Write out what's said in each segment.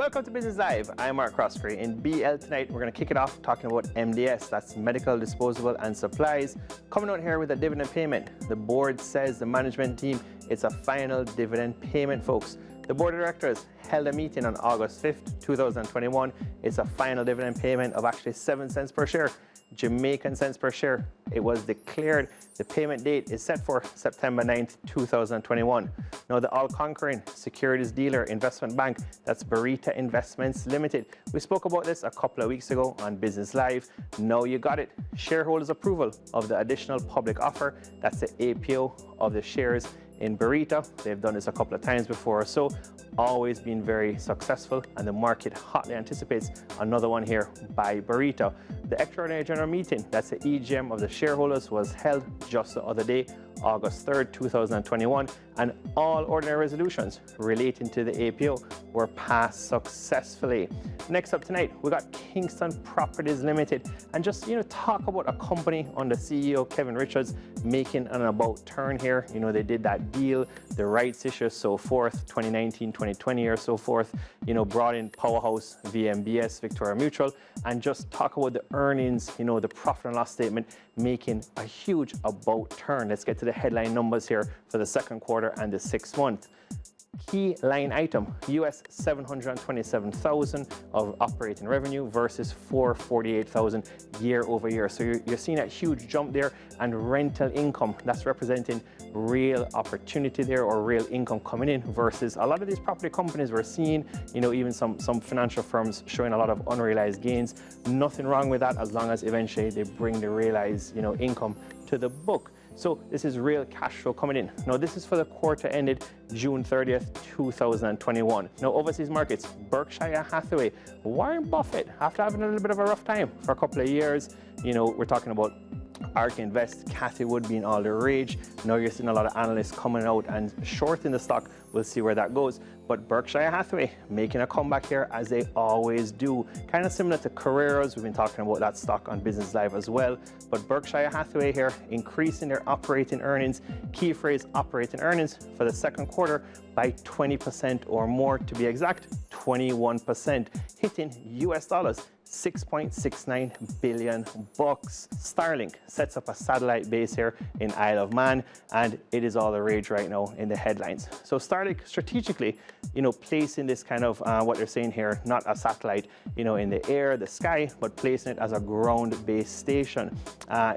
Welcome to Business Live. I'm Mark Croskery. In BL tonight, we're going to kick it off talking about MDS, that's medical, disposable and supplies. Coming out here with a dividend payment. The board says, the management team, it's a final dividend payment, folks. The board of directors held a meeting on August 5th, 2021. It's a final dividend payment of actually 7 cents per share. Jamaican cents per share. It was declared. The payment date is set for September 9th, 2021. Now, the all-conquering securities dealer investment bank, that's Barita Investments Limited. We spoke about this a couple of weeks ago on Business Live. Now you got it. Shareholders' approval of the additional public offer. That's the APO of the shares in Barita. They've done this a couple of times before, so always been very successful, and the market hotly anticipates another one here by Barita. The extraordinary general meeting, that's the EGM of the shareholders, was held just the other day, August 3rd, 2021, and all ordinary resolutions relating to the APO were passed successfully. Next up tonight, we got Kingston Properties Limited, and just talk about a company under CEO Kevin Richards making an about turn here. They did that deal, the rights issue, so forth, 2019, 2020 or so forth, brought in Powerhouse, VMBS, Victoria Mutual, and just talk about the earnings, the profit and loss statement making a huge about turn. Let's get to the headline numbers here for the second quarter and the 6th month. Key line item, US 727,000 of operating revenue versus 448,000 year over year. So you're seeing that huge jump there, and rental income, that's representing real opportunity there, or real income coming in, versus a lot of these property companies we're seeing, even some financial firms showing a lot of unrealized gains. Nothing wrong with that, as long as eventually they bring the realized income to the book. So this is real cash flow coming in. Now, this is for the quarter ended June 30th, 2021. Now, overseas markets, Berkshire Hathaway, Warren Buffett, after having a little bit of a rough time for a couple of years, we're talking about ARK Invest, Cathy Wood being all the rage. Now you're seeing a lot of analysts coming out and shorting the stock. We'll see where that goes. But Berkshire Hathaway making a comeback here, as they always do. Kind of similar to Carreras. We've been talking about that stock on Business Live as well. But Berkshire Hathaway here increasing their operating earnings, key phrase operating earnings, for the second quarter by 20% or more, to be exact, 21%, hitting US dollars 6.69 billion bucks. Starlink sets up a satellite base here in Isle of Man, and it is all the rage right now in the headlines. So Starlink strategically, placing this kind of what they're saying here, not a satellite, in the air, the sky, but placing it as a ground-based station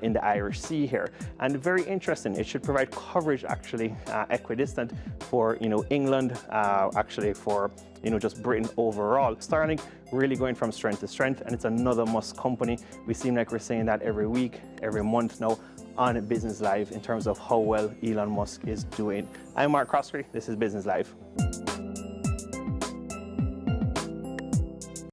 in the Irish Sea here. And very interesting, it should provide coverage actually equidistant for England, actually for just Britain overall. Starlink really going from strength to strength, and it's another must company. We seem like we're saying that every week, every month now on Business Live in terms of how well Elon Musk is doing. I'm Mark Croskery. This is Business Live.